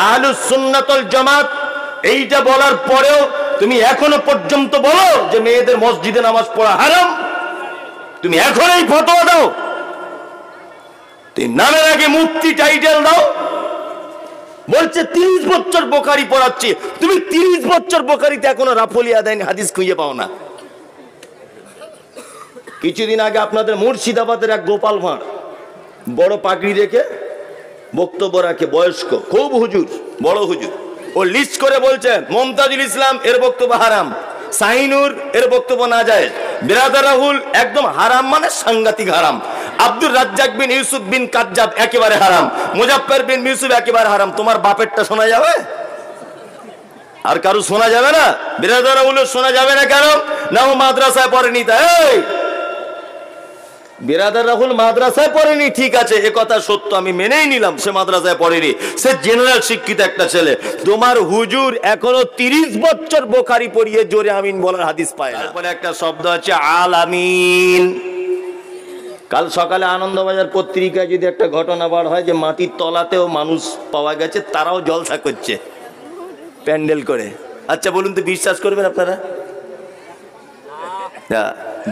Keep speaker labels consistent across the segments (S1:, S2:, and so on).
S1: আহলুস সুন্নাত ওয়াল জামাত এইটা বলার পরেও তুমি এখনো পর্যন্ত বলো যে মেয়েদের মসজিদে নামাজ পড়া হারাম, তুমি এখন এই ফতোয়া দাও, তুমি নামের আগে মুফতি টাইটেল দাও, বলছে 30 বছর বুখারী পড়াচ্ছি, তুমি 30 বছর বুখারীতে এখনো রাফলি আদাইন হাদিস খুঁজে পাও না। কিছুদিন আগে আপনাদের মুর্শিদাবাদের এক গোপাল ভাঁড় বড় পাগড়ি রেখে বক্তব্য রাখে, বয়স্ক খুব হুজুর, বড় হুজুর, ও লিস্ট করে বলছে মমতাজুল ইসলাম এর বক্তব্য হারাম, শাহিনুর এর বক্তব্য নাজায়েজ, বিরাদার রাহুল একদম হারাম মানে সাংঘাতিক হারাম, আব্দুর রাজ্জাক বিন ইউসুফ বিন কাজ্জাব একেবারে হারাম, মুজাফফর বিন ইউসুফ একেবারে হারাম। তোমার বাপেরটা শোনা যাবে? আর কারো শোনা যাবে না? বিরাদার রাহুলের শোনা যাবে না কেন? না ও মাদ্রাসায় পড়েনি। তাই বিরাদার রাহুল মাদ্রাসায় পড়েনি, ঠিক আছে, এ কথা সত্য, আমি মেনেই নিলাম সে মাদ্রাসায় পড়েনি, সে জেনারেল শিক্ষিত একটা ছেলে। তোমার হুজুর এখনো 30 বছর বুখারী পড়িয়ে জোরে আমিন বলার হাদিস পায় না। তারপরে একটা শব্দ আছে আল আমিন। কাল সকালে আনন্দবাজার পত্রিকায় যদি একটা ঘটনা বার হয় যে মাটির তলাতেও মানুষ পাওয়া গেছে, তারাও জলসা করছে প্যান্ডেল করে। আচ্ছা বলুন তো, বিশ্বাস করবেন আপনারা?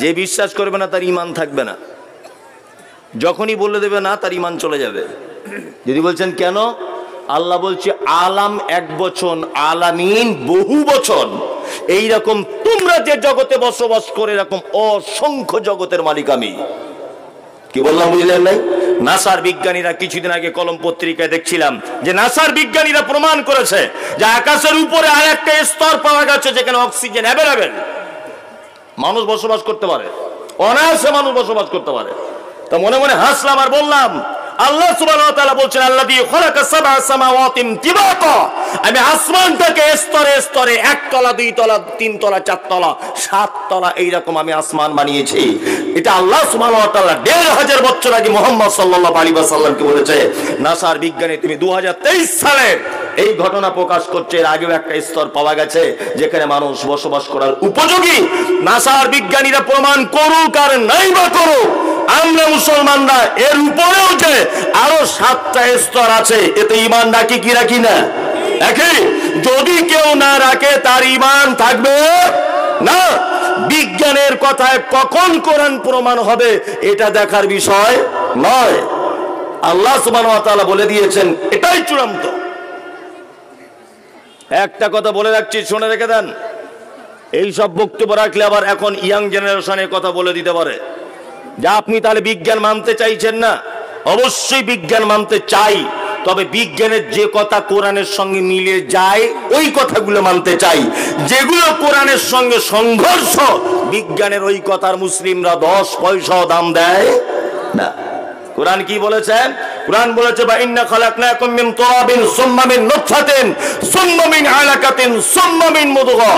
S1: যে বিশ্বাস করবে না তার ঈমান থাকবে না, যখনই বলে দেবে না তার ঈমান চলে যাবে। যদি বলছেন কেন, আল্লাহ বলছে আলাম এক বচন, আলামিন বহু বচন। এইরকম তোমরা যে জগতে বসবাস করে এরকম অসংখ্য জগতের মালিক আমি। কি বললাম বুঝলেন নাই? নাসার বিজ্ঞানীরা কিছুদিন আগে কলম পত্রিকায় দেখছিলাম যে নাসার বিজ্ঞানীরা প্রমাণ করেছে যে আকাশের উপরে আরেকটা স্তর পাওয়া গেছে যেখানে অক্সিজেন অ্যাভেলেবেল, মানুষ বসবাস করতে পারে, অনায়াসে মানুষ বসবাস করতে পারে। তা মনে মনে হাসলাম আর বললাম, আল্লাহ সুবহানাহু ওয়া তাআলা বলছেন আল্লাযী খালাকা সাবআ সামাওয়াতিন তিবাকা, আমি আসমানটাকে স্তরে স্তরে 1 তলা 2 তলা 3 তলা 4 তলা 7 তলা এইরকম আমি আসমান বানিয়েছি। এটা আল্লাহ সুবহানাহু ওয়া তাআলা 1500 বছর আগে মুহাম্মদ সাল্লাল্লাহু আলাইহি ওয়াসাল্লামকে বলেছে। নাসার বিজ্ঞানী তুমি 2023 সালে এই ঘটনা প্রকাশ করছে, এর আগেও একটা স্তর পাওয়া গেছে যেখানে মানুষ বসবাস করার উপযোগী। নাসার বিজ্ঞানীরা প্রমাণ করুক আর নাই বা করুক, আমরা মুসলমানরা এর উপরেও যে আরো 7টা স্তর আছে, এতে ঈমান রাখি কি রাখি না? রাখি। যদি কেউ না রাখে তার ঈমান থাকবে না। বিজ্ঞানের কথায় কখন কোরআন প্রমাণ হবে এটা দেখার বিষয় নয়, আল্লাহ সুবহানাহু ওয়া তাআলা বলে দিয়েছেন, এটাই চূড়ান্ত। একটা কথা বলে রাখছি, শুনে রেখে দেন, এই সব বক্তব্য রাখলে আবার এখন ইয়াং জেনারেশনের কথা বলে দিতে পারে যে আপনি তাহলে বিজ্ঞান মানতে চাইছেন না। অবশ্যই বিজ্ঞান মানতে চাই, তবে বিজ্ঞানের যে কথা কোরআনের সঙ্গে মিলে যায় ওই কথাগুলো মানতে চাই। যেগুলো কোরআনের সঙ্গে সংঘর্ষ, বিজ্ঞানের ওই কথার মুসলিমরা 10 পয়সাও দাম দেয় না। কোরআন কি বলেছেন? কোরআন বলেছে বা ইন্না খালাকনাকুম মিন তুরাবিন সুম্মা মিন নুতফাতিন সুম্মা মিন আলাকাতিন সুম্মা মিন মুদগা।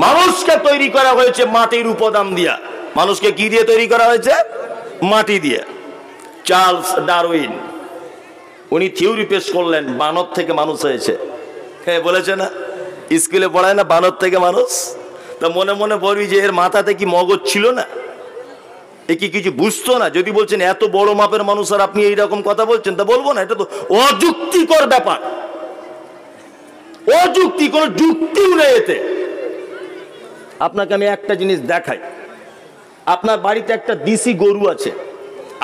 S1: মানুষকে তৈরি করা হয়েছে মাটির উপাদান দিয়া। মানুষকে কি দিয়ে তৈরি করা হয়েছে? মাটি দিয়ে। চার্লস ডারউইন উনি থিওরি পেশ করলেন, বানর থেকে মানুষ হয়েছে। হ্যাঁ বলেছে না, স্কুলে পড়ায় না বানর থেকে মানুষ? তা মনে মনে বলবি যে এর মাথাতে কি মগজ ছিল না, এ কি কিছু বুঝতো না? যদি বলছেন এত বড় মাপের মানুষ আর আপনি এইরকম কথা বলছেন, তা বলবো না, এটা তো অযুক্তিকর ব্যাপার, অযুক্তি, কোনো যুক্তিও নেই এতে। আপনাকে আমি একটা জিনিস দেখাই, আপনার বাড়িতে একটা দেশি গরু আছে,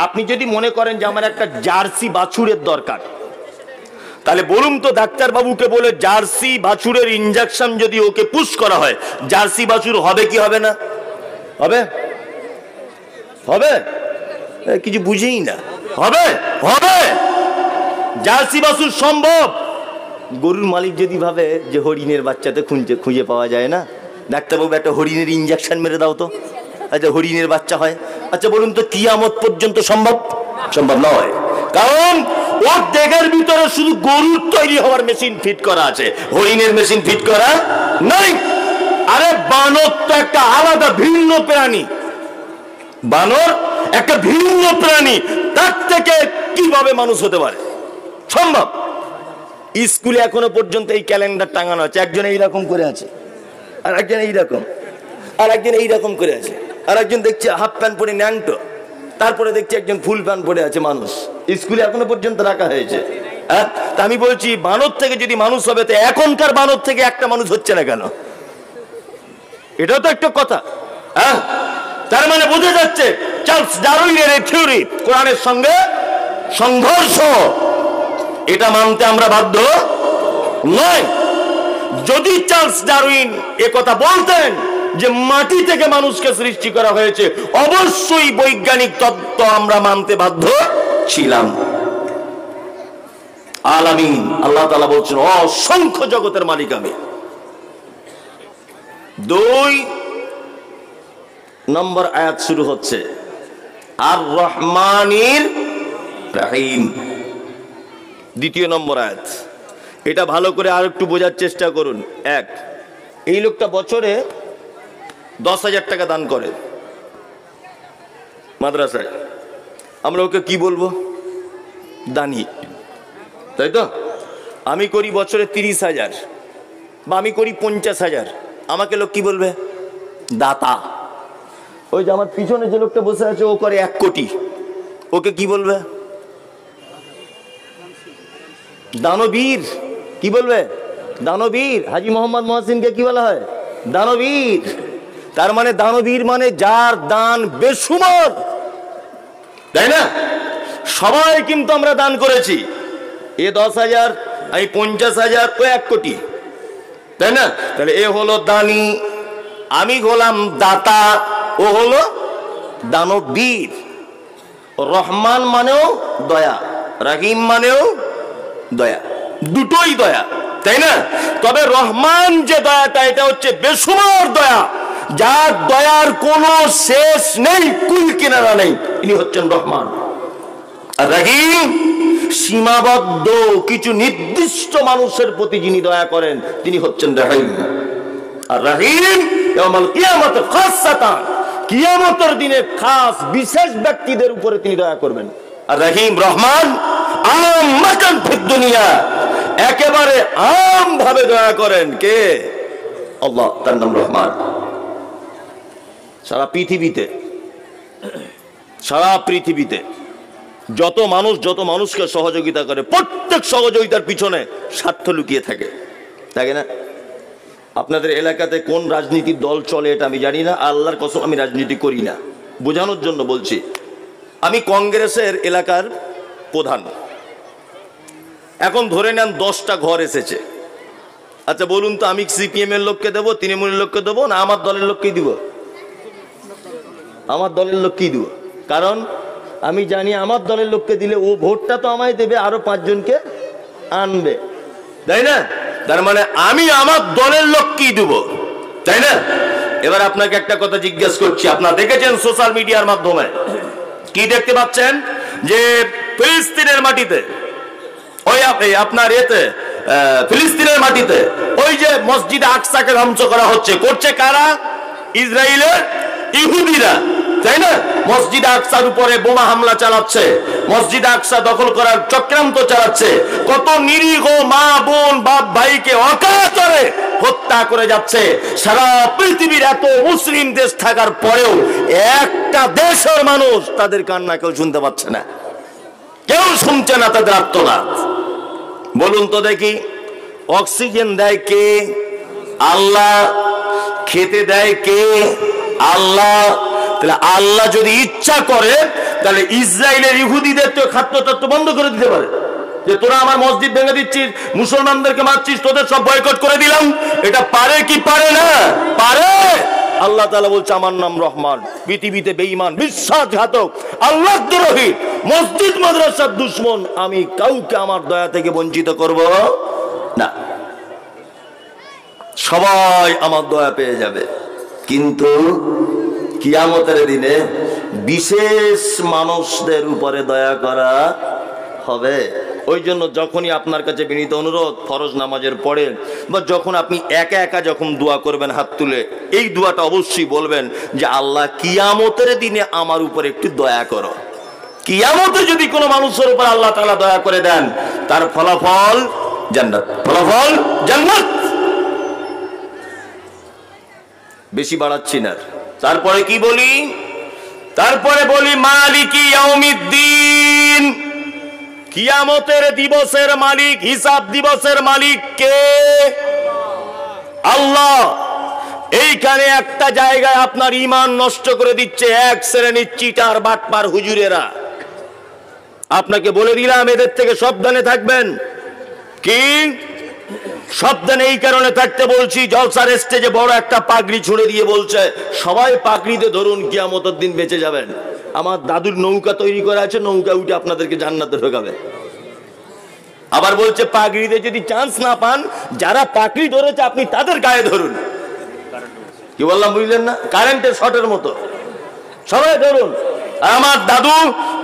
S1: আপনি যদি মনে করেন যে আমার একটা জার্সি বাছুরের দরকার, তাহলে বলুন তো ডাক্তারবাবুকে বলে জার্সি বাছুরের ইনজেকশন যদি ওকে পুশ করা হয়, জার্সি বাছুর হবে কি হবে না? হবে? হবে? কিছু বুঝেই না। হবে? হবে। জার্সি বাছুর সম্ভব। গরুর মালিক যদি ভাবে যে হরিণের বাচ্চাতে খুঁজে পাওয়া যায় না, ডাক্তারবাবু একটা হরিণের ইনজেকশন মেরে দাও তো, আচ্ছা হরিণের বাচ্চা হয়। আচ্ছা বলুন তো কিয়ামত পর্যন্ত সম্ভব? সম্ভব নয়, কারণ ওর দেহের ভিতরে শুধু গরুর তৈরি হওয়ার মেশিন ফিট করা আছে, হরিণের মেশিন ফিট করা নাই। আরে বানর তো একটা আলাদা ভিন্ন প্রাণী, বানর একটা ভিন্ন প্রাণী, তার থেকে কিভাবে মানুষ হতে পারে? সম্ভব। স্কুলে এখনো পর্যন্ত এই ক্যালেন্ডার টাঙানো আছে, একজন এইরকম করে আছে, আর একজন এইরকম, আর একজন এইরকম করে আছে, আর একজন দেখছে হাফ প্যান্ট পরে ন্যাংটো, তারপরে দেখছি একজন ফুল প্যান্ট পরে আছে মানুষ। স্কুলে এখনো পর্যন্ত রাখা হয়েছে। তা আমি বলছি বানর থেকে যদি মানুষ হবে তো এখনকার বানর থেকে একটা মানুষ হচ্ছে না কেন? এটাও তো একটা কথা। তার মানে বোঝা যাচ্ছে চার্লস ডারউইনের এই থিওরি কোরআনের সঙ্গে সংঘর্ষ, এটা মানতে আমরা বাধ্য নয়। যদি চার্লস ডারউইন একথা বলতেন যে মাটি থেকে মানুষকে সৃষ্টি করা হয়েছে, অবশ্যই বৈজ্ঞানিক তত্ত্ব আমরা মানতে বাধ্য ছিলাম। আলামিন, আল্লাহ তাআলা বলছেন অসংখ্য জগতের মালিক আমি। 2 নম্বর আয়াত শুরু হচ্ছে আর রহমানির রহিম। 2 নম্বর আয়াত, এটা ভালো করে আর একটু বোঝার চেষ্টা করুন। এই লোকটা বছরে 10,000 টাকা দান করে মাদ্রাসায়, আমরা ওকে কি বলবো? দানি, তাই তো? আমি করি বছরে 30,000 বা আমি করি 50,000, আমাকে লোক কি বলবে? দাতা। ওই যে আমার পিছনে যে লোকটা বসে আছে ও করে 1 কোটি, ওকে কি বলবে? দানবীর। কি বলবে? দানবীর। হাজী মোহাম্মদ মহসিনকে কি বলা হয়? দানবীর। তার মানে দানবীর মানে যার দান বেসুমার, তাই না? সবাই কিন্তু আমরা দান করেছি, এ 10,000, আমি 50,000, ও 1 কোটি, তাই না? তাহলে এ হলো দানি, আমি হলাম দাতা, ও হলো দানবীর। রহমান মানেও দয়া, রহিম মানেও দয়া, দুটোই দয়া, তাই না? তবে রহমান যে দয়াটা, এটা হচ্ছে বেসুমার দয়া, যার দয়ার কোনো শেষ নেই, কুল কিনারা নেই, ইনি হচ্ছেন রহমান। আর রহিম সীমাবদ্ধ কিছু নির্দিষ্ট মানুষের প্রতি যিনি দয়া করেন তিনি হচ্ছেন রহিম। আর রহিম ইয়াউমাল কিয়ামত খাসসাতান, কিয়ামতের দিনে খাস বিশেষ ব্যক্তিদের উপরে তিনি দয়া করবেন। আর রহিম রহমান আম্মাতান ফিদ দুনিয়া, একেবারে আম ভাবে দয়া করেন। কে? আল্লাহ, তার নাম রহমান। সারা পৃথিবীতে যত মানুষকে সহযোগিতা করে, প্রত্যেক সহযোগিতার পিছনে স্বার্থ লুকিয়ে থাকে, তাই না? আপনাদের এলাকাতে কোন রাজনীতির দল চলে এটা আমি জানি না, আল্লাহর কসম আমি রাজনীতি করি না, বোঝানোর জন্য বলছি। আমি কংগ্রেসের এলাকার প্রধান, এখন ধরে নেন 10টা ঘর এসেছে। আচ্ছা বলুন তো, আমি সিপিএম এর লোককে দেবো, তৃণমূলের লোককে দেবো, না আমার দলের লোককেই দিব? আমার দলের লোককেই দিব, কারণ আমি জানি আমার দলের লোককে দিলে ও ভোটটা তো আমায় দেবে, আরো 5 জনকে আনবে, তাই না? তার মানে আমি আমার দলের লোককেই দেব, তাই না? এবার আপনাকে একটা কথা জিজ্ঞেস করছি, আপনারা দেখেছেন সোশ্যাল মিডিয়ার মাধ্যমে, কি দেখতে পাচ্ছেন? যে ফিলিস্তিনের মাটিতে, ওই আপনার ফিলিস্তিনের মাটিতে ওই যে মসজিদ আকসাকে ধ্বংস করা হচ্ছে, করছে কারা? ইসরায়েলের ইহুদিরা, তাই না? মসজিদ আকসার উপরে বোমা হামলা চালাচ্ছে, মসজিদ আকসা দখল করার চক্রান্ত চালাচ্ছে, কত নিরীহ মা বোন বাপ ভাইকে অকাতরে হত্যা করে যাচ্ছে। সারা পৃথিবীর এত মুসলিম দেশ থাকার পরেও একটা দেশের মানুষ তাদের কান্না কেউ শুনতে পাচ্ছে না, কেউ শুনছে না তাদের আর্তনাদ। বলুন তো দেখি, অক্সিজেন দেয় কে? আল্লাহ। খেতে দেয় কে? আল্লাহ। তাহলে আল্লাহ যদি ইচ্ছা করে তাহলে ইসরায়েলের ইহুদিদের তো খাদ্যতত্ত্ব বন্ধ করে দিতে পারে, যে তোরা আমার মসজিদ ভেঙে দিচ্ছিস, মুসলমানদেরকে মারছিস, তোদের সব বয়কট করে দিলাম। এটা পারে কি পারে না? পারে। আল্লাহ তাআলা বলছে আমার নাম রহমান। পৃথিবীতে বেঈমান, বিশ্বাসঘাতক, আল্লাহদ্রোহী, মসজিদ মাদ্রাসার দুশমন, আমি কাউকে আমার দয়া থেকে বঞ্চিত করব না, সবাই আমার দয়া পেয়ে যাবে। কিন্তু কিয়ামতের দিনে বিশেষ মানুষদের উপরে দয়া করা হবে। ওই জন্য যখনই আপনার কাছে বিনীত অনুরোধ, ফরজ নামাজের পরে বা যখন আপনি একা একা যখন দোয়া করবেন হাত তুলে, এই দোয়াটা অবশ্যই বলবেন যে আল্লাহ কিয়ামতের দিনে আমার উপর একটু দয়া করো। কিয়ামতে যদি কোনো মানুষের উপর আল্লাহ তাআলা দয়া করে দেন, তার ফলাফল জান্নাত, ফলাফল জান্নাত। বেশি বাড়াচ্ছি না। তারপরে কি বলি? তারপরে বলি মালিকি ইয়াউমিদ্দিন, কিয়ামতের দিবসের মালিক, হিসাব দিবসের মালিক কে? আল্লাহ। এইখানে একটা জায়গায় আপনার ঈমান নষ্ট করে দিচ্ছে এক শ্রেণীর চিটার বাটপার হুজুরেরা। আপনাকে বলে দিলাম এদের থেকে সাবধানে থাকবেন। কি সাবধানে এই কারণে থাকতে বলছি, জলসার স্টেজে বড় একটা পাগড়ি ছুঁড়ে দিয়ে বলছে সবাই পাগড়িতে ধরুন, কিয়ামতের দিন বেঁচে যাবেন। আমার দাদুর নৌকা তৈরি করা আছে, নৌকা উঠে আপনাদেরকে জান্নাতে ঢোকাবে। আবার বলছে পাগড়িতে যদি চান্স না পান, যারা পাগড়ি ধরেছে আপনি তাদের গায়ে ধরুন। কি বললাম বুঝলেন না? কারেন্টের শর্টের মতো সবাই ধরুন। আমার দাদু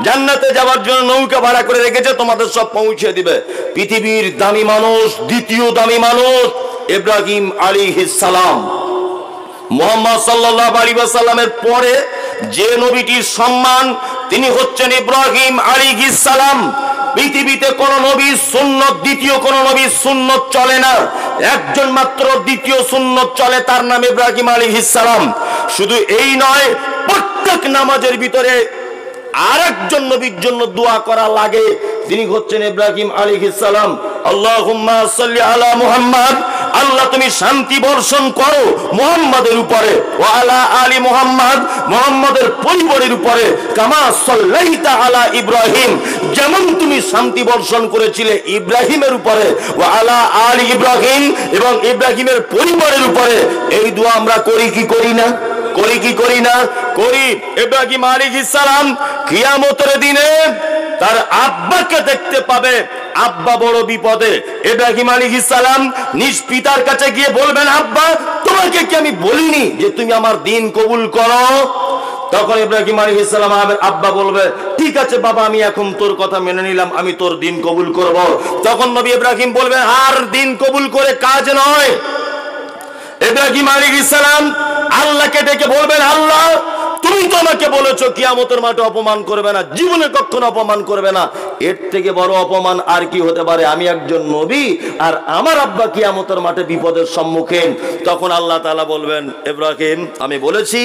S1: জান্নাতে যাওয়ার জন্য নৌকা ভাড়া করে রেখেছে, তোমাদের সব পৌঁছে দিবে। পৃথিবীর দামি মানুষ, দ্বিতীয় দামি মানুষ ইব্রাহিম আলাইহিস সালাম। মুহাম্মদ সাল্লাল্লাহু আলাইহি ওয়াসাল্লামের পরে যে নবীটির সম্মান, তিনি হচ্ছেন ইব্রাহিম আলাইহিস সালাম। পৃথিবীতে কোন নবী সুন্নত, দ্বিতীয় কোন নবী সুন্নত চলে না। একজন মাত্র দ্বিতীয় সুন্নত চলে, তার নাম ইব্রাহিম আলাইহিস সালাম। শুধু এই নয়, প্রত্যেক নামাজের ভিতরে আরেকজন নবীর জন্য দোয়া করা লাগে, তিনি হচ্ছেন ইব্রাহিম আলাইহিস সালাম। আল্লাহুম্মা সাল্লি আলা মুহাম্মদ, আল্লাহ তুমি শান্তি বর্ষণ করো মুহাম্মাদের উপরে, ওয়া আলা আলি মুহাম্মদ, মুহাম্মাদের পরিবারের উপরে, কামা সাল্লাইতা আলা ইব্রাহিম, যেমন তুমি শান্তি বর্ষণ করেছিলে ইব্রাহিমের উপরে, ওয়া আলা আলি ইব্রাহিম, এবং ইব্রাহিমের পরিবারের উপরে। এই দোয়া আমরা করি কি করি না? করি কি করি না? করি। ইব্রাহিম আলাইহিস সালাম কিয়ামতের দিনে তার আব্বাকে দেখতে পাবে। আব্বা বড় বিপদে। ইব্রাহিম আলাইহিস সালাম নিজ পিতার কাছে গিয়ে বলবেন, আব্বা তোমাকে কি আমি বলিনি যে তুমি আমার দ্বীন কবুল করো? তখন ইব্রাহিম আলাইহিস সালাম আব্বা বলবে, ঠিক আছে বাবা, আমি এখন তোর কথা মেনে নিলাম, আমি তোর দ্বীন কবুল করব। তখন নবী ইব্রাহিম বলবেন, আর দ্বীন কবুল করে কাজ নয়। ইব্রাহিম আলাইহিস সালাম আল্লাহকে ডেকে বলবেন, আল্লাহ তুমি তো আমাকে বলেছো কিয়ামতের মাঠে অপমান করবে না, জীবনে কখনো অপমান করবে না। এর থেকে বড় অপমান আর কি হতে পারে? আমি একজন নবী আর আমার আব্বা কিয়ামতের মাঠে বিপদের সম্মুখীন। তখন আল্লাহ তাআলা বলবেন, ইব্রাহিম আমি বলেছি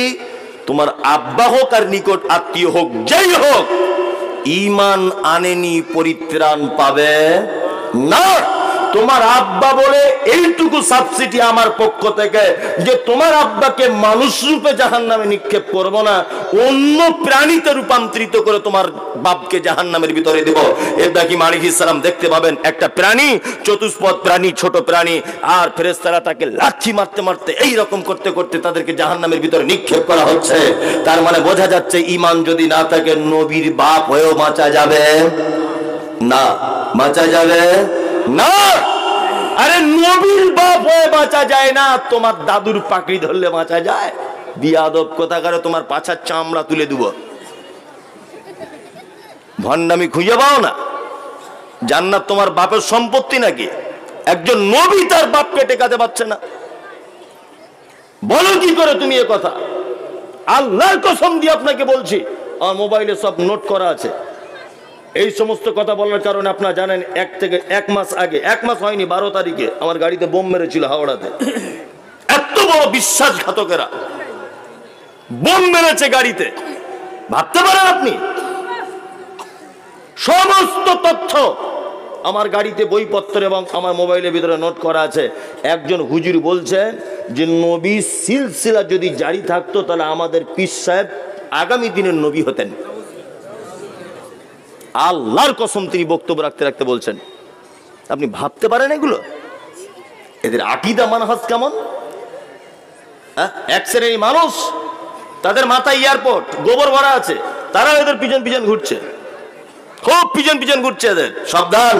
S1: তোমার আব্বা হোক আর নিকট আত্মীয় হোক, যেই হোক, ঈমান আনেনি পরিত্রাণ পাবে না। তোমার আব্বা বলে এইটুকু সাবসিডি আমার পক্ষ থেকে যে তোমার আব্বাকে মানুষ রূপে জাহান্নামে নিক্ষেপ করব না, অন্য প্রাণীতে রূপান্তরিত করে তোমার বাপকে জাহান্নামের ভিতরে দেব। ইব্রাহিম আলাইহিস সালাম দেখতে পাবেন একটা প্রাণী, চতুষ্পদ প্রাণী, ছোট প্রাণী, আর ফেরেশতারা তাকে লাঠি মারতে মারতে এই রকম করতে করতে তাদেরকে জাহান্নামের ভিতরে নিক্ষেপ করা হচ্ছে। তার মানে বোঝা যাচ্ছে ঈমান যদি না থাকে নবীর বাপ হয়েও বাঁচা যাবে না। বাঁচা যাবে না। আরে নবীর বাপ হয়ে বাঁচা যায় না, তোমার দাদুর পাকড়ি ধরলে বাঁচা যায়? বিয়াদব কোথাকারে, তোমার পাছার চামড়া তুলে দেব। ভণ্ডামি খুঁজে পাও না? জান্নাত তোমার বাপের সম্পত্তি নাকি? একজন নবী তার বাপকে টেকাতে পারছে না, বলো কি করে তুমি এ কথা? আল্লাহর কসম দিয়ে আপনাকে বলছি, আমার মোবাইলে সব নোট করা আছে। এই সমস্ত কথা বলার কারণে আপনারা জানেন, এক মাস আগে, এক মাস হয়নি, 12 তারিখে আমার গাড়িতে বোম মেরেছিল হাওড়াতে। এত বড় বিশ্বাসঘাতকেরা বোম মেরেছে গাড়িতে, ভাবতে পারেন আপনি? সমস্ত তথ্য আমার গাড়িতে, বইপত্র এবং আমার মোবাইলের ভিতরে নোট করা আছে। একজন হুজুর বলছেন যে নবী সিলসিলা যদি জারি থাকতো তাহলে আমাদের পীর সাহেব আগামী দিনের নবী হতেন। আল্লাহর কসম তিনি বক্তব্য রাখতে রাখতে বলছেন। আপনি ভাবতে পারেন এগুলো? এদের আকীদা মানহাজ কেমন? এক শ্রেণীর মানুষ, তাদের মাথায় এয়ারপোর্ট, গোবর ভরা আছে, তারা এদের পিছন পিছন ঘুরছে, খুব পিছন পিছন ঘুরছে এদের। সাবধান,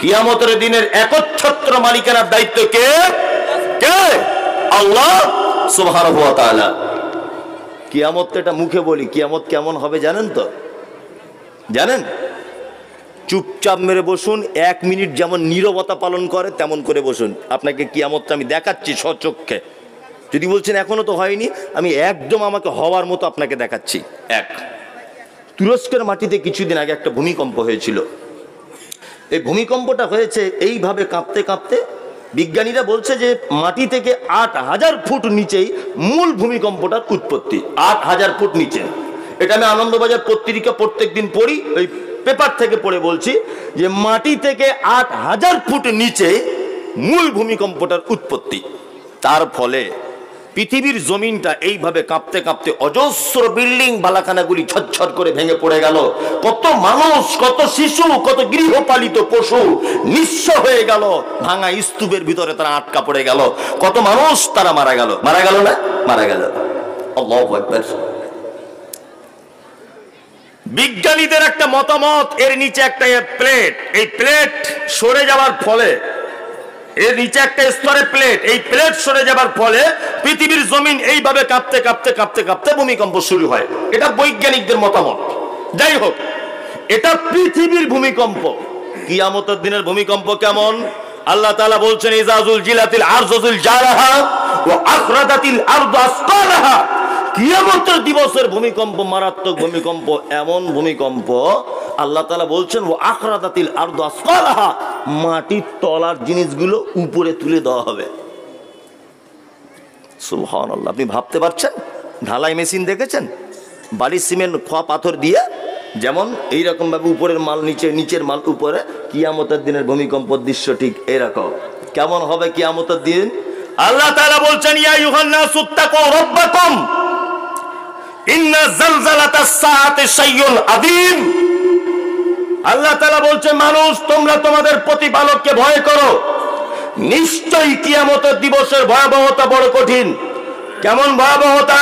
S1: কিয়ামতের দিনের একচ্ছত্র মালিকানার দায়িত্ব কে? কে? আল্লাহ সুবহানাহু ওয়া তাআলা। কিয়ামতটা এটা মুখে বলি, কিয়ামত কেমন হবে জানেন তো? জানেন? চুপচাপ মেরে বসুন, 1 মিনিট যেমন নীরবতা পালন করে তেমন করে বসুন। আপনাকে কিয়ামতটা আমি দেখাচ্ছি স্বচক্ষে। যদি বলছেন এখনো তো হয়নি, আমি একদম আমাকে হওয়ার মতো আপনাকে দেখাচ্ছি। তুরস্কের মাটিতে কিছুদিন আগে একটা ভূমিকম্প হয়েছিল। এই ভূমিকম্পটা হয়েছে এইভাবে কাঁপতে কাঁপতে, বিজ্ঞানীরা বলছে যে মাটি থেকে 8000 ফুট নিচেই মূল ভূমিকম্পটার উৎপত্তি। 8000 ফুট নিচে। এটা আমি আনন্দবাজার পত্রিকা প্রত্যেক দিন পড়ি, ওই পেপার থেকে পড়ে বলছি যে মাটি থেকে ৮,০০০ ফুট নিচে মূল ভূমিকম্পটার উৎপত্তি। তার ফলে পৃথিবীর জমিনটা এইভাবে কাঁপতে কাঁপতে অজস্র বিল্ডিং বালাখানাগুলি ঝরঝর করে ভেঙে পড়ে গেল। কত মানুষ, কত শিশু, কত গৃহপালিত পশু নিঃস্ব হয়ে গেল। ভাঙা স্তূপের ভিতরে তারা আটকা পড়ে গেল। কত মানুষ তারা মারা গেল। মারা গেল না? মারা গেল। আল্লাহু আকবার। বিজ্ঞানীদের একটা মতামত, এর নিচে একটা প্লেট, এই প্লেট সরে যাওয়ার ফলে, এর নিচে একটা স্তরে প্লেট, এই প্লেট সরে যাবার ফলে পৃথিবীর জমিন এইভাবে কাঁপতে কাঁপতে কাঁপতে কাঁপতে ভূমিকম্প শুরু হয়। এটা বৈজ্ঞানিকদের মতামত। যাই হোক, এটা পৃথিবীর ভূমিকম্প। কিয়ামতের দিনের ভূমিকম্প কেমন? আল্লাহ তাআলা বলছেন, ইযা যুলজিলাতিল আরযু যুলজালাহা ওয়া আখরাজাতিল আরযু আসকালাহা। কিয়ামতের দিবসের ভূমিকম্প মারাত্মক ভূমিকম্প, এমন ভূমিকম্প আল্লাহ তাআলা বলছেন ওয়া আখরাজাতিল আরযু আসকালাহা, মাটির তলার জিনিসগুলো উপরে তুলে দেওয়া হবে। সুবহানাল্লাহ। আপনি ভাবতে পারছেন? ঢালাই মেশিন দেখেছেন? বালি সিমেন্ট খোয়া পাথর দিয়ে যেমন এইরকম ভাবে উপরের মাল নিচে, নিচের মাল উপরে। কিয়ামতের দিনের ভূমিকম্পের দৃশ্য ঠিক এরকম। কেমন হবে কিয়ামতের দিন? আল্লাহ তাআলা বলছেন, ইয়া আইয়ুহান নাসু তাকু রাব্বাকুম ইন্না যালজালাতাস সাআতি শাইউন আযীম। আল্লাহ তাআলা বলছেন, মানুষ তোমরা তোমাদের প্রতিপালককে ভয় করো, নিশ্চয়ই কিয়ামতের দিবসের ভয়াবহতা বড় কঠিন। কেমন ভয়াবহতা?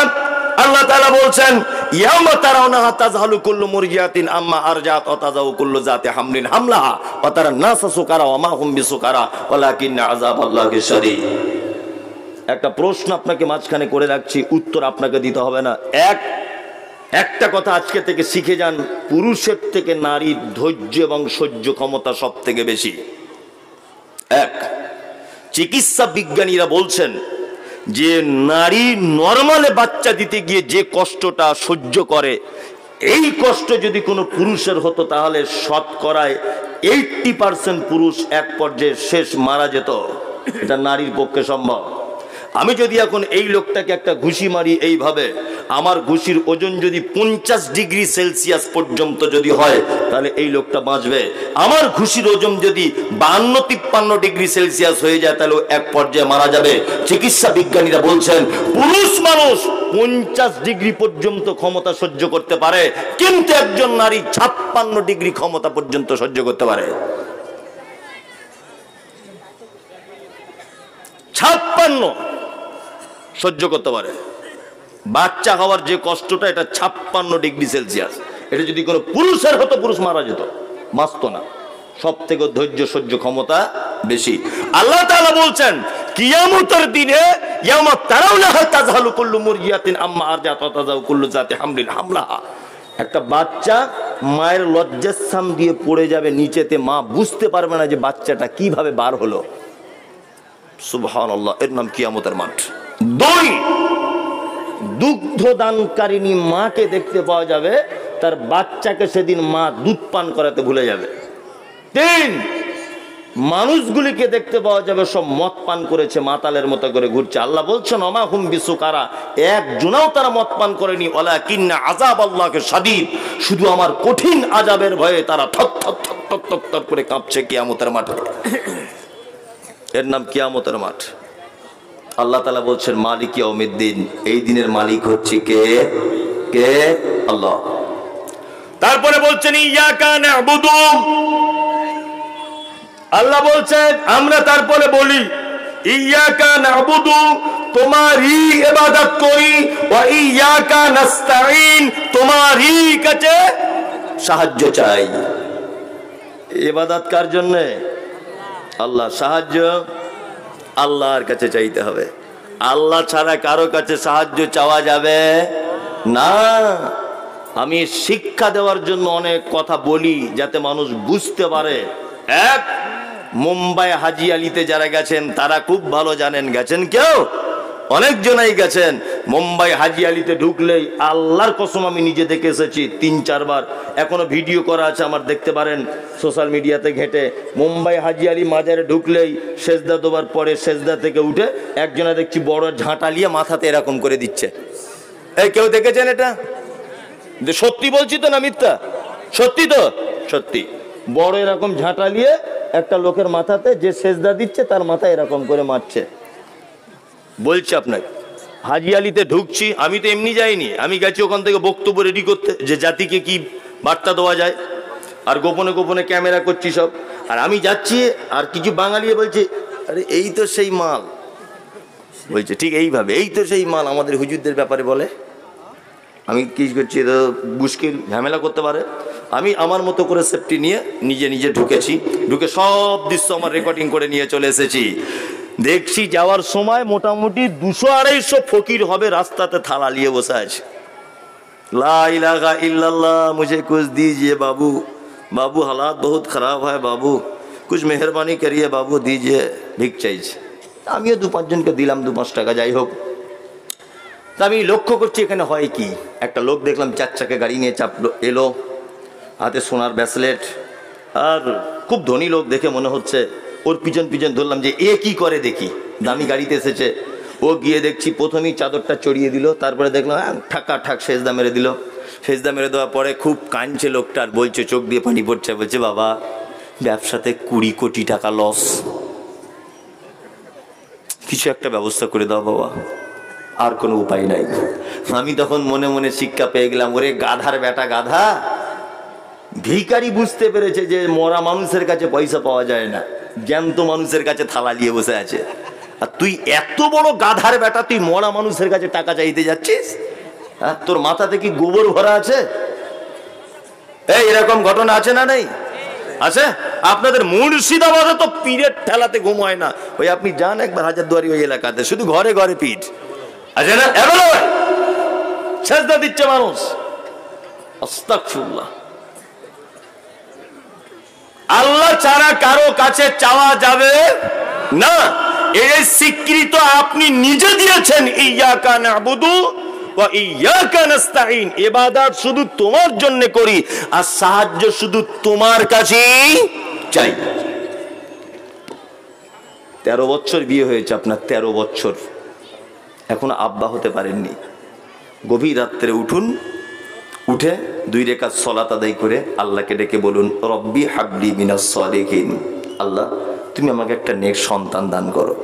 S1: আল্লাহ তাআলা বলছেন, ইয়াওমা তারাউনাহা তাযহালু কুল্লু মুরজিআতিন আম্মা আরজাত ওয়া তাযাউ কুল্লু যাতি হামলিন হামলাহা ওয়া তারান নাসা সুকারা ওয়া মা হুম বিসুকারা ওয়ালাকিন্না আযাবাল্লাহি শাদীদ। একটা প্রশ্ন আপনাকে মাঝখানে করে রাখছি, উত্তর আপনাকে দিতে হবে না। একটা কথা আজকে থেকে শিখে যান, পুরুষের থেকে নারীর ধৈর্য এবং সহ্য ক্ষমতা সব থেকে বেশি। চিকিৎসা বিজ্ঞানীরা বলছেন যে নারী নরমালে বাচ্চা দিতে গিয়ে যে কষ্টটা সহ্য করে, এই কষ্ট যদি কোনো পুরুষের হতো তাহলে শতকরায় 80% পুরুষ এক পর্যায়ে শেষ মারা যেত। এটা নারীর পক্ষে সম্ভব। আমি যদি এখন এই লোকটাকে একটা ঘুষি মারি এইভাবে, আমার ঘুষির ওজন যদি 50 ডিগ্রি সেলসিয়াস পর্যন্ত যদি হয় তাহলে এই লোকটা বাঁচবে। আমার ঘুষির ওজন যদি 52-53 ডিগ্রি সেলসিয়াস হয়ে যায় তাহলে এক পর্যায়ে মারা যাবে। চিকিৎসা বিজ্ঞানীরা বলছেন পুরুষ মানুষ 50 ডিগ্রি পর্যন্ত ক্ষমতা সহ্য করতে পারে, কিন্তু একজন নারী 56 ডিগ্রি ক্ষমতা পর্যন্ত সহ্য করতে পারে। 56 সহ্য করতে পারে। বাচ্চা হওয়ার যে কষ্টটা, এটা 56 ডিগ্রি সেলসিয়াস। এটা যদি কোনো পুরুষের হতো, পুরুষ মারা যেত, বাঁচত না। সব থেকে ধৈর্য সহ্য ক্ষমতা বেশি। আল্লাহ তাআলা বলছেন, কিয়ামতের দিনে ইয়াওমা তারাউনাহা তাযহালু কুল্লু মুরজিআতিন আম্মা আরজাত ওয়া তাযাউ কুল্লু যাতি হামলিন হামলাহা। একটা বাচ্চা মায়ের লজ্জাস্থান দিয়ে পড়ে যাবে নিচেতে, মা বুঝতে পারবে না যে বাচ্চাটা কিভাবে বার হলো। সুবহানাল্লাহ। এর নাম কিয়ামতের মাঠ। 2, দুগ্ধ দানকারিনী মাকে দেখতে পাওয়া যাবে, তার বাচ্চাকে সেদিন মা দুধ পান করাতে ভুলে যাবে। 3, মানুষগুলিকে দেখতে পাওয়া যাবে সব মদ পান করেছে, মাতালের মতো করে ঘুরছে। আল্লাহ বলছেন, ওমা হুম বিসুকারা, একজনও তারা মদ পান করেনি, ওয়ালাকিন্না আযাবাল্লাহি শাদীদ, শুধু আমার কঠিন আযাবের ভয়ে তারা থর থর থর থর থর থর করে কাঁপছে কিয়ামতের মাঠে। এর নাম কিয়ামতের মাঠ। আল্লাহ তাআলা বলছেন, মালিক ইয়াউমিদ্দিন, এই দিনের মালিক হচ্ছে কে? কে? আল্লাহ। তারপরে বলছেন, ইয়াকা না'বুদু, আল্লাহ বলছেন আমরা তারপরে বলি ইয়াকা না'বুদু, তোমারই ইবাদত করি, ওয়া ইয়াকা নাস্তাঈন, তোমারই কাছে সাহায্য চাই। ইবাদত কার জন্য? আল্লাহ। সাহায্য আল্লাহর কাছে চাইতে হবে। আল্লাহ ছাড়া কারো কাছে সাহায্য চাওয়া যাবে না। আমি শিক্ষা দেওয়ার জন্য অনেক কথা বলি যাতে মানুষ বুঝতে পারে। মুম্বাই হাজি আলিতে যারা গেছেন তারা খুব ভালো জানেন। গেছেন কেউ? অনেকজনাই গেছেন। মুম্বাই হাজি আলিতে ঢুকলেই আল্লাহর কসম আমি নিজে দেখে এসেছি 3-4 বার, এখনো ভিডিও করা আছে আমার, দেখতে পারেন সোশ্যাল মিডিয়াতে ঘেঁটে। মুম্বাই হাজি আলি মাজারে ঢুকলেই সেজদা দেওয়ার পরে সেজদা থেকে উঠে একজনা দেখছি বড় ঝাঁটা নিয়ে মাথাতে এরকম করে দিচ্ছে। এই কেউ দেখেছেন এটা? সত্যি বলছি তো না মিথ্যা? সত্যি তো। সত্যি বড় এরকম ঝাঁটালিয়ে একটা লোকের মাথাতে যে সেজদা দিচ্ছে তার মাথায় এরকম করে মারছে। বলছি আপনাকে হাজি আলিতে ঢুকছি, আমি তো এমনি যাইনি, আমি গেছি ওখান থেকে বক্তব্য রেডি করতে যে জাতিকে কি বার্তা দেওয়া যায়, আর গোপনে গোপনে ক্যামেরা করছি সব। আর আমি যাচ্ছি আর কিছু বাঙালি বলছে আরে এই তো সেই মাল, বলছে ঠিক এইভাবে এই তো সেই মাল আমাদের হুজুরদের ব্যাপারে বলে। আমি কি করছি, তো মুশকিল ঝামেলা করতে পারে। আমি আমার মতো করে সেফটি নিয়ে নিজে নিজে ঢুকেছি, ঢুকে সব দৃশ্য আমার রেকর্ডিং করে নিয়ে চলে এসেছি। দেখছি যাওয়ার সময় মোটামুটি 200-250 ফকির হবে রাস্তাতে থালা নিয়ে বসে আছে। লা ইলাহা ইল্লাল্লাহ মুঝে কুছ দीजिए বাবু, বাবু হালাত বহুত খারাপ হয় বাবু, কুছ মেহরবানি করিয়ে বাবু দीजिए। ভিক চাইছে, আমিও 2-5 জনকে দিলাম 2-5 টাকা, যাই হোক। তা আমি লক্ষ্য করছি এখানে হয় কি, একটা লোক দেখলাম 4 চাকা গাড়ি নিয়ে চাপলো, এলো, হাতে সোনার ব্রেসলেট, আর খুব ধনী লোক দেখে মনে হচ্ছে। ওর পিছন পিছন ধরলাম যে এ কি করে দেখি, দামি গাড়িতে এসেছে। ও গিয়ে দেখছি প্রথমেই চাদরটা চড়িয়ে দিল, তারপরে দেখলাম ঠাকা ঠাক সেজদা মেরে দিল। সেজদা মেরে দেওয়ার পরে খুব কাঁদছে লোকটা, আর বলছে, চোখ দিয়ে পানি পড়ছে, বলছে বাবা ব্যবসাতে 20 কোটি টাকা লস, কিছু একটা ব্যবস্থা করে দাও বাবা, আর কোনো উপায় নাই। আমি তখন মনে মনে শিক্ষা পেয়ে গেলাম, ওরে গাধার বেটা গাধা, ভিখারি বুঝতে পেরেছে যে মরা মানুষের কাছে পয়সা পাওয়া যায় না, জ্যান্ত মানুষের কাছে থালা নিয়ে বসে আছে। আর তুই এত বড় গাধার বেটা, তুই মরা মানুষের কাছে টাকা চাইতে যাচ্ছিস? হ্যাঁ, তোর মাথাতে কি গোবর ভরা আছে? এই এরকম ঘটনা আছে না নেই? আছে। আপনাদের মুর্শিদাবাদে তো পীরের ঠেলাতে ঘুম হয় না। ওই আপনি যান একবার হাজারদুয়ারি ওই এলাকাতে, শুধু ঘরে ঘরে পীর আছে না, সেজদা দিচ্ছে মানুষ। আস্তাগফিরুল্লাহ। আল্লাহ ছাড়া কারো কাছে চাওয়া যাবে না, এই স্বীকৃত আপনি নিজে দিয়েছেন। ইয়াকা নাবুদু ওয়া ইয়াকা নাস্তাইন, ইবাদত শুধু তোমার জন্য করি আর সাহায্য শুধু তোমার কাছেই চাই। 13 বছর বিয়ে হয়েছে আপনার, 13 বছর এখনো আব্বা হতে পারেননি। গভীর রাত্রে উঠুন, উঠে 2 রাকাত সালাত আদায় করে আল্লাহকে ডেকে বলুন, রব্বি হাবলি মিনাস সালিহিন, আল্লাহ তুমি আমাকে একটা নেক সন্তান দান করো।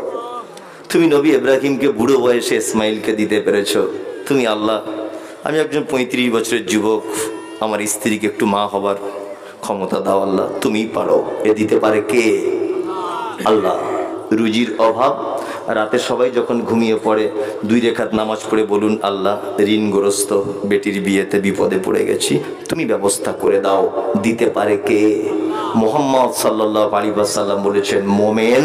S1: তুমি নবী ইব্রাহিমকে বুড়ো বয়সে ইসমাইলকে দিতে পেরেছো, তুমি আল্লাহ আমি একজন 35 বছরের যুবক, আমার স্ত্রীকে একটু মা হবার ক্ষমতা দাও আল্লাহ, তুমিই পারো। এ দিতে পারে কে? আল্লাহ। রুজির অভাব, রাতে সবাই যখন ঘুমিয়ে পড়ে 2 রাকাত নামাজ পড়ে বলুন, আল্লাহ ঋণগ্রস্ত বেটির বিয়েতে বিপদে পড়ে গেছি, তুমি ব্যবস্থা করে দাও। দিতে পারে কে? মুহাম্মদ সাল্লাল্লাহু আলাইহি ওয়াসাল্লাম বলেছেন, মোমেন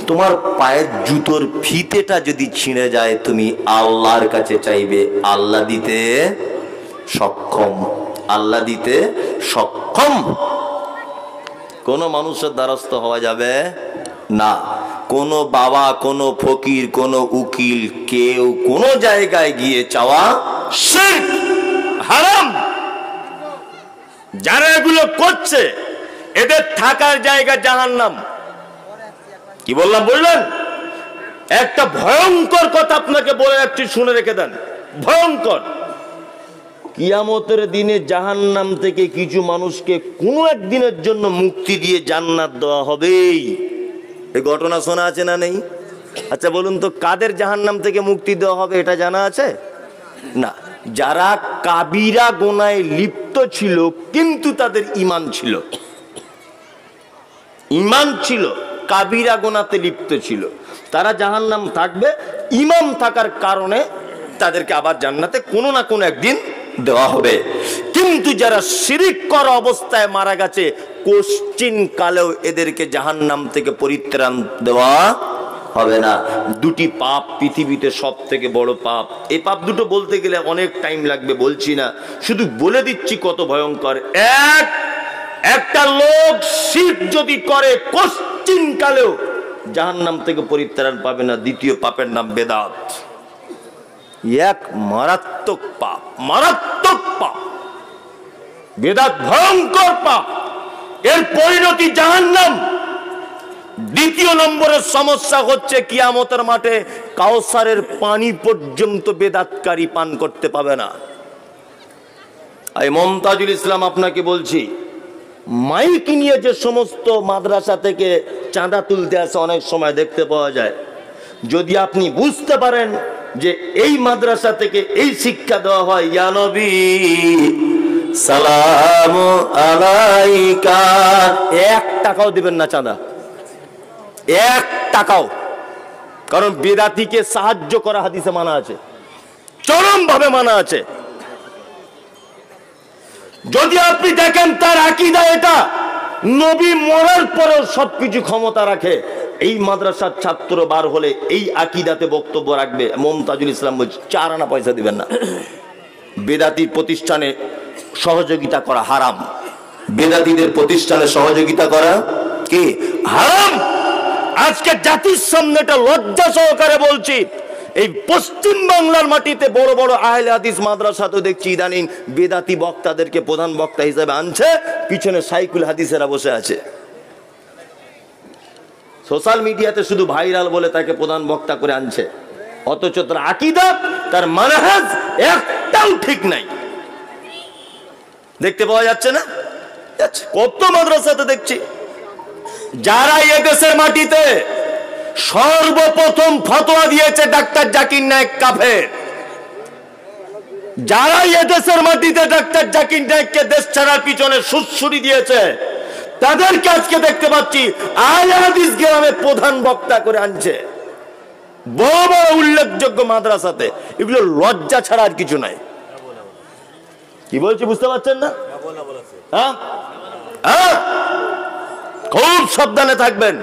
S1: তোমার পায়ের জুতোর ফিতেটা যদি ছিঁড়ে যায় তুমি আল্লাহর কাছে চাইবে, আল্লাহ দিতে সক্ষম, আল্লাহ দিতে সক্ষম। কোন মানুষের দ্বারস্থ হওয়া যাবে না, কোন বাবা, কোন ফকির, কোন উকিল, কেউ কোন জায়গায় গিয়ে চাওয়া শিরক, হারাম। যারা এগুলো করছে এদের থাকার জায়গা জাহান্নাম। কি বললাম বললেন? একটা ভয়ঙ্কর কথা আপনাকে বলে যাচ্ছি, শুনে রেখে দেন, ভয়ঙ্কর। কিয়ামতের দিনে জাহান্নাম থেকে কিছু মানুষকে কোনো একদিনের জন্য মুক্তি দিয়ে জান্নাত দেওয়া হবেই। এই ঘটনা শোনা আছে না নেই? আচ্ছা বলুন তো, কাদের জাহান্নাম থেকে মুক্তি দেওয়া হবে এটা জানা আছে? না, যারা কাবিরা গুনাহে লিপ্ত ছিল কিন্তু তাদের ঈমান ছিল, ঈমান ছিল, কাবিরা গুনাহতে লিপ্ত ছিল, তারা জাহান্নাম থাকবে। ঈমান থাকার কারণে তাদেরকে আবার জান্নাতে কোনো না কোনো একদিন দেওয়া হবে। কিন্তু যারা শিরিক করা অবস্থায় মারা গেছে, কোশ্চিন কালেও এদেরকে জাহান্নাম থেকে পরিত্রাণ দেওয়া হবে না। 2টি পাপ পৃথিবীতে সব থেকে বড় পাপ। এই পাপ দুটো বলতে গেলে অনেক টাইম লাগবে, বলছি না, শুধু বলে দিচ্ছি কত ভয়ঙ্কর। একটা লোক শিরক যদি করে কোশ্চিন কালেও জাহান্নাম থেকে পরিত্রাণ পাবে না। দ্বিতীয় পাপের নাম বেদাত। এক মারাত্মক পাপ, মারাত্মক পাপ। বেদাত ভয়ঙ্কর পাপ, এর পরিণতি জাহান্নাম। দ্বিতীয় নম্বরের সমস্যা হচ্ছে কিয়ামতের মাঠে কাউসারের পানি পর্যন্ত বেদাতকারী পান করতে পাবে না। এই মমতাজুল ইসলাম আপনাকে বলছি, মাইক নিয়ে যে সমস্ত মাদ্রাসা থেকে চাঁদা তুলতে আসে অনেক সময় দেখতে পাওয়া যায়। যদি আপনি বুঝতে পারেন যে এই মাদ্রাসা থেকে এই শিক্ষা দেওয়া হয়, ইয়া নবী সালাম আলাইকা, 1 টাকাও দিবেন না চাঁদা, 1 টাকাও। কারণ বেদাতিকে সাহায্য করা হাদিসে মানা আছে, চরম ভাবে মানা আছে। যদি আপনি দেখেন তার আকীদা এটা, নবী মরার পরেও সবকিছু ক্ষমতা রাখে, এই মাদ্রাসার ছাত্র বার হলে এই আকীদাতে বক্তব্য রাখবে, মুমতাজুল ইসলাম বলছে 4 আনা পয়সা দিবেন না। বেদাতি প্রতিষ্ঠানে সহযোগিতা করা হারাম, বেদাতিদের প্রতিষ্ঠানে সহযোগিতা করা কি হারাম। আজকে জাতির সামনে এটা লজ্জা সহকারে বলছি, এই পশ্চিম বাংলার মাটিতে বড় বড় আহলে হাদিস মাদ্রাসা তো দেখছি ইদানিং বেদাতি বক্তাদেরকে প্রধান বক্তা হিসেবে আনছে, পিছনে সাইকুল হাদিসেরা বসে আছে। সোশ্যাল মিডিয়াতে শুধু ভাইরাল বলে তাকে প্রধান বক্তা করে আনছে, অথচ তার আকীদা, তার মানহাজ একটাও ঠিক নাই। দেখতে পাওয়া যাচ্ছে না? কত মাদ্রাসাতে দেখছি। যারা এদেশের মাটিতে সর্বপ্রথম ফতোয়া দিয়েছে ডাক্তার জাকির নায়েক কাফের, যারা এদেশের মাটিতে ডাক্তার জাকির নায়েককে দেশ ছাড়ার পিছনে সুড়সুড়ি দিয়েছে, তাদেরকে আজকে দেখতে পাচ্ছি আহলে হাদিস গ্রামে প্রধান বক্তা করে আনছে, বড় বড় উল্লেখযোগ্য মাদ্রাসাতে। এগুলো লজ্জা ছাড়া আর কিছু নাই। কি বলছি বুঝতে পারছেন না? খুব সাবধানে থাকবেন।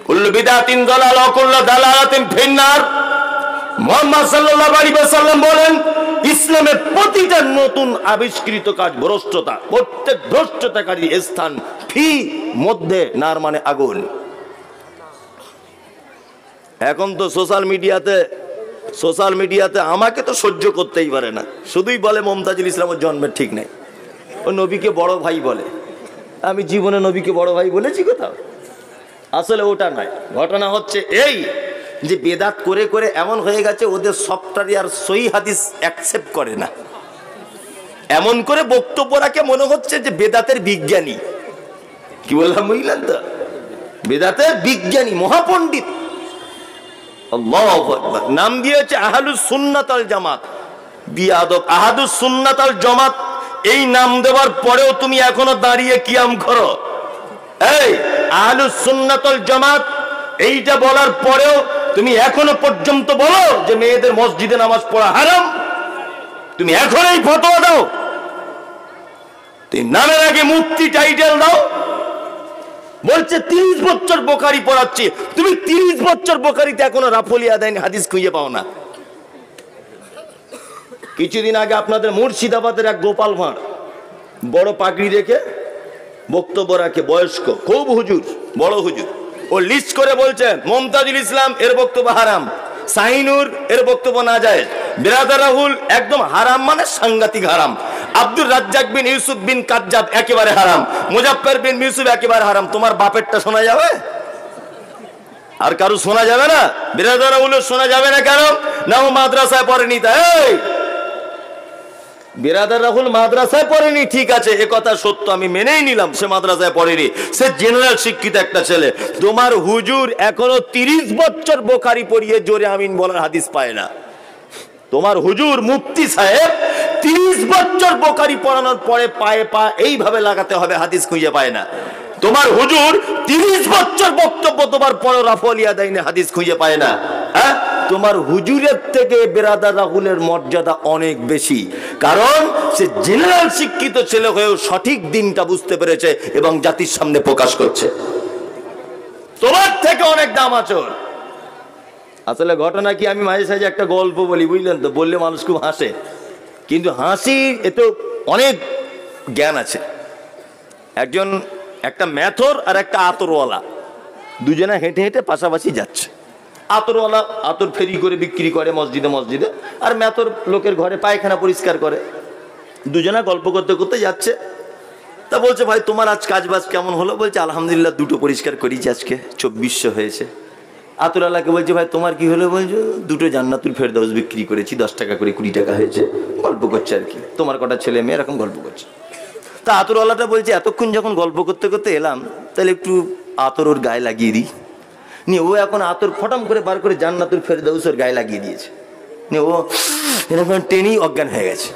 S1: কুল্লু বিদআতিন দালালা ওয়া কুল্লু দালালাতিন ফিন্নার। মুহাম্মদ সাল্লাল্লাহু আলাইহি ওয়াসাল্লাম বলেন, ইসলামের প্রতিটা নতুন আবিষ্কৃত কাজ ভ্রষ্টতা, প্রত্যেক ভ্রষ্টতাকারী স্থান ফি মধ্যে নার মানে আগুন। এখন তো সোশ্যাল মিডিয়াতে আমাকে তো সহ্য করতেই পারে না, শুধুই বলে মুমতাজুল ইসলামের জন্মের ঠিক নেই, ও নবীকে বড় ভাই বলে। আমি জীবনে নবীকে বড় ভাই বলেছি কোথাও? আসলে ওটা নয়। ঘটনা হচ্ছে এই যে বেদাত করে করে এমন হয়ে গেছে ওদের সফটওয়্যার সহিহ হাদিস অ্যাকসেপ্ট করে না, এমন করে বক্তব্য রাখে মনে হচ্ছে যে বেদাতের বিজ্ঞানী। কি বললাম বুঝলেন তো? বেদাতের বিজ্ঞানী, মহাপণ্ডিত। আল্লাহু আকবার। নাম দিয়েছে আহলুস সুন্নাত ওয়াল জামাত। বিয়াদব, আহাদুস সুন্নাত ওয়াল জামাত এই নাম দেওয়ার পরেও তুমি এখনো দাঁড়িয়ে কিয়াম করো। এই আহলুস সুন্নাত ওয়াল জামাত এইটা বলার পরেও তুমি এখনো পর্যন্ত বলো যে মেয়েদের মসজিদে নামাজ পড়া হারাম। তুমি এখন এই ফতোয়া দাও, তুমি নামের আগে মুফতি টাইটেল দাও। বলছে 30 বছর বুখারী পড়াচ্ছি, তুমি 30 বছর বুখারীতে এখনো রাফলি আদাইন হাদিস খুঁজে পাও না। কিছুদিন আগে আপনাদের মুর্শিদাবাদের এক গোপাল ভাঁড় বড় পাগড়ি রেখে বক্তব্য রাখে, বয়স্ক, খুব হুজুর, বড় হুজুর। ও লিস্ট করে বলছে মুমতাজুল ইসলাম এর বক্তব্য হারাম, শাহিনুর এর বক্তব্য নাজায়েজ, বিরাদার রাহুল একদম হারাম মানে সাংঘাতিক হারাম, আব্দুর রাজ্জাক বিন ইউসুফ বিন কাজ্জাব একেবারে হারাম, মুজাফফর বিন ইউসুফ একেবারে হারাম। তোমার বাপেরটা শোনা যাবে? আর কারো শোনা যাবে না? বিরাদার রাহুলের শোনা যাবে না কেন? না ও মাদ্রাসায় পড়েনি। তাই বিরাদার রাহুল মাদ্রাসায় পড়েনি, ঠিক আছে, এ কথা সত্য, আমি মেনেই নিলাম সে মাদ্রাসায় পড়েনি, সে জেনারেল শিক্ষিত একটা ছেলে। তোমার হুজুর এখনো 30 বছর বুখারী পড়িয়ে জোরে আমিন বলার হাদিস পায় না। তোমার হুজুর মুফতি সাহেব 30 বছর বুখারী পড়ানোর পরে পায়ে পা এইভাবে লাগাতে হবে হাদিস খুঁজে পায় না। তোমার হুজুর 30 বছর বক্তব্য তোমার পরে রাফলি আদাইনে হাদিস খুঁজে পায় না। হ্যাঁ, তোমার হুজুরের থেকে বিরাদার রাহুলের মর্যাদা অনেক বেশি, কারণ সে জেনারেল শিক্ষিত ছেলে হয়েও সঠিক দিনটা বুঝতে পেরেছে এবং জাতির সামনে প্রকাশ করছে। তোমার থেকে অনেক দাম আছে। আসলে ঘটনা কি, আমি মাঝে সাঝে একটা গল্প বলি, বুঝলেন তো, বললে মানুষ খুব হাসে, কিন্তু হাসি এতে অনেক জ্ঞান আছে। একটা মেথর আর একটা আতরওয়ালা, দুজনে হেঁটে হেঁটে পাশাপাশি যাচ্ছে। আতরওয়ালা আতর ফেরি করে বিক্রি করে মসজিদে মসজিদে, আর মেথর লোকের ঘরে পায়খানা পরিষ্কার করে। দুজনা গল্প করতে করতে যাচ্ছে। তা বলছে, ভাই তোমার আজ কাজ বাজ কেমন হলো? বলছে, আলহামদুলিল্লাহ, 2টো পরিষ্কার করেছি আজকে, 2400 হয়েছে। আতরওয়ালাকে বলছে, ভাই তোমার কি হলো? বলছে, 2টো জান্নাতুল ফেরদাউস বিক্রি করেছি, 10 টাকা করে, 20 টাকা হয়েছে। গল্প করছে আর কি, তোমার কটা ছেলে মেয়ে, এরকম গল্প করছে। তা আতরওয়ালাটা বলছে এতক্ষণ যখন গল্প করতে করতে এলাম, তাহলে একটু আতর ওর গায়ে লাগিয়ে দিই। নিয়ে ও এখন আতর ফটাম করে বার করে জান্নাতুল ফেরদাউস ওর গায়ে লাগিয়ে দিয়েছে। নিয়ে ও এরকম টেনেই অজ্ঞান হয়ে গেছে।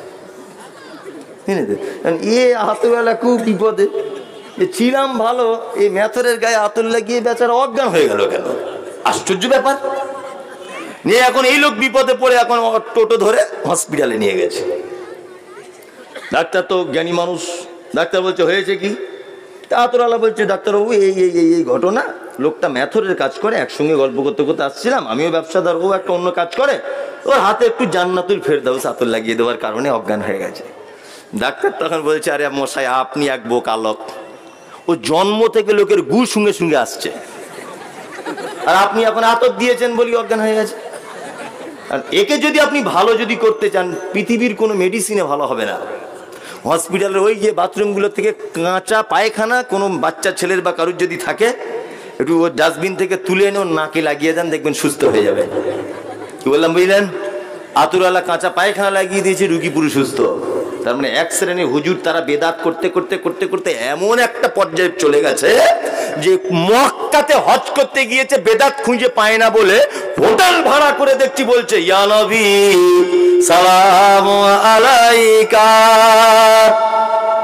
S1: এ আতরওয়ালা খুব বিপদে, ছিলাম ভালো, এই মেথরের গায়ে আতর লাগিয়ে বেচারা অজ্ঞান হয়ে গেল কেন? আশ্চর্য ব্যাপার। নিয়ে এখন এই লোক বিপদে পড়ে এখন টোটো ধরে হসপিটালে নিয়ে গেছে। ডাক্তার তো জ্ঞানী মানুষ, ডাক্তার বলছে হয়েছে কি? আতরওয়ালা বলছে ডাক্তারবাবু এই এই এই এই ঘটনা, লোকটা ম্যাথরের কাজ করে, একসঙ্গে গল্প করতে করতে আসছিলাম, আমিও ব্যবসাদার, ও একটা অন্য কাজ করে, ওর হাতে একটু জান্নাতুল ফেরদাউস আতর লাগিয়ে দেওয়ার কারণে অজ্ঞান হয়ে গেছে। ডাক্তার তখন বলছে আরে মশাই আপনি এক বোকালক, ও জন্ম থেকে লোকের গু সঙ্গে সঙ্গে আসছে, আর আপনি এখন আতর দিয়েছেন বলি অজ্ঞান হয়ে গেছে। আর একে যদি আপনি ভালো যদি করতে চান, পৃথিবীর কোনো মেডিসিনে ভালো হবে না। হসপিটালের ওই যে বাথরুমগুলো থেকে কাঁচা পায়খানা কোনো বাচ্চা ছেলের বা কারুর যদি থাকে, একটু ওর ডাস্টবিন থেকে তুলে এনে ওর নাকে লাগিয়ে দেন, দেখবেন সুস্থ হয়ে যাবে। কি বললাম বুঝলেন? আতরওয়ালা কাঁচা পায়খানা লাগিয়ে দিয়েছে, রুগী পুরো সুস্থ। তার মানে এক শ্রেণীর হুজুর তারা বেদাত করতে করতে করতে করতে এমন একটা পর্যায়ে চলে গেছে যে মক্কাতে হজ করতে গিয়েছে, বেদাত খুঁজে পায় না বলে হোটেল ভাড়া করে দেখছি, বলছে ইয়া নবী সালাম আলাইকা।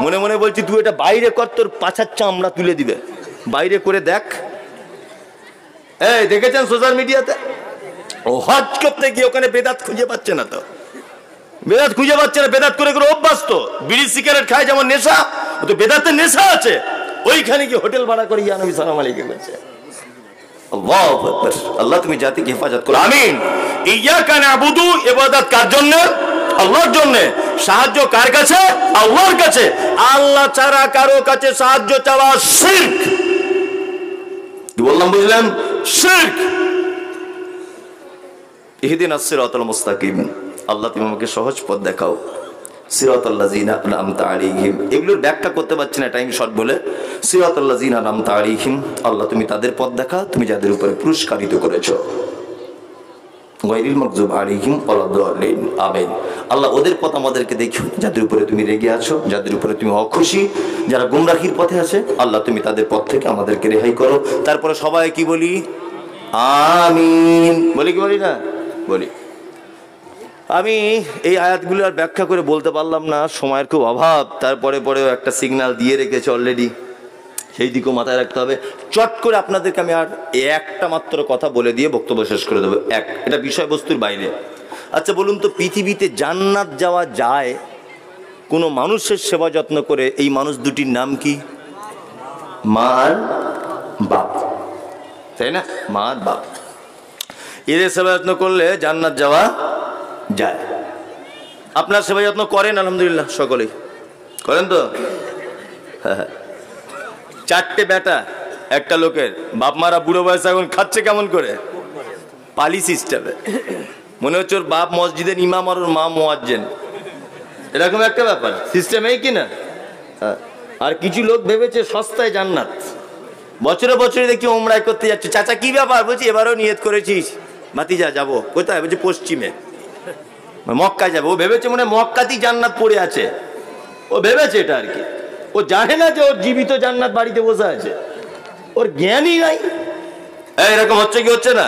S1: মনে মনে বলছি তুই এটা বাইরে কর, তোর পাছার চামড়া তুলে দিবে, বাইরে করে দেখ। এই দেখেছেন সোশ্যাল মিডিয়াতে? ও হজ করতে গিয়ে ওখানে বেদাত খুঁজে পাচ্ছে না, তো বেদাত খুঁজে পাচ্ছে না, বেদাত করে করে অভ্যাস। তো বিড়ি সিগারেট খায় যেমন নেশা, ও তো বেদাতের নেশা আছে, ওইখানে গিয়ে হোটেল ভাড়া করে ইয়া নবী সালাম আলাইকা বলছে। আল্লাহু আকবার। আল্লাহ তুমি জাতিকে হেফাজত করো, আমিন। ইয়াকা নাবুদু, ইবাদত কার জন্য? আল্লাহর জন্য। সাহায্য কার কাছে? আল্লাহর কাছে। আল্লাহ ছাড়া কারো কাছে সাহায্য চাওয়া শিরক। কি বললাম বুঝলেন? শিরক। ইহদিনাস সিরাতাল মুস্তাকিম, আল্লাহ তুমি আমাকে সহজ পথ দেখাও। সিরাতাল্লাযিনা আনআমতা আলাইহিম, এগুলোর ব্যাখ্যা করতে পারছি না টাইম শর্ট বলে। সিরাতাল্লাযিনা আনআমতা আলাইহিম, আল্লাহ তুমি তাদের পথ দেখা, তুমি যাদের উপরে পুরস্কারিত করেছো। গায়রিল মাগযুব আলাইহিম ওয়ালাদ-দাল্লিন, আমিন। আল্লাহ ওদের পথ আমাদেরকে দেখিও যাদের উপরে তুমি রেগে আছো, যাদের উপরে তুমি অখুশি, যারা গুমরাহির পথে আছে, আল্লাহ তুমি তাদের পথ থেকে আমাদেরকে রেহাই করো। তারপরে সবাই কি বলি? আমিন বলি। কি বলি না? বলি। আমি এই আয়াতগুলো আর ব্যাখ্যা করে বলতে পারলাম না, সময়ের খুব অভাব। তারপরে পরেও একটা সিগন্যাল দিয়ে রেখেছে অলরেডি, সেই দিকেও মাথায় রাখতে হবে। চট করে আপনাদেরকে আমি আর একটা মাত্র কথা বলে দিয়ে বক্তব্য শেষ করে দেবো। এটা বিষয়বস্তুর বাইরে। আচ্ছা বলুন তো, পৃথিবীতে জান্নাত যাওয়া যায় কোনো মানুষের সেবা যত্ন করে, এই মানুষ দুটির নাম কি? মা আর বাপ, তাই না? মা আর বাপ, এদের সেবা যত্ন করলে জান্নাত যাওয়া যায়। আপনার সেবা যত্ন করেন? আলহামদুলিল্লাহ সকলেই করেন তো? হ্যাঁ। 4টে বেটা একটা লোকের, বাপ মারা বুড়ো বয়সে এখন খাচ্ছে কেমন করে? পালি সিস্টেমে। মনে হচ্ছে ওর বাপ মসজিদের ইমাম আর ওর মা মুয়াজ্জিন, এরকম একটা ব্যাপার সিস্টেম, এই কিনা? আর কিছু লোক ভেবেছে সস্তায় জান্নাত, বছরে বছরে দেখছি ওমরাই করতে যাচ্ছে। চাচা কি ব্যাপার? বলছি এবারও নিয়ত করেছিস। ভাতিজা যাবো। কোথায়? বলছি পশ্চিমে, মক্কায় যাবো। ও ভেবেছে মনে মক্কাতেই জান্নাত পড়ে আছে, ও ভেবেছে এটা আর কি। ও জানে না যে ওর জীবিত জান্নাত বাড়িতে বসে আছে, ওর জ্ঞানই নাই। এরকম হচ্ছে কি হচ্ছে না?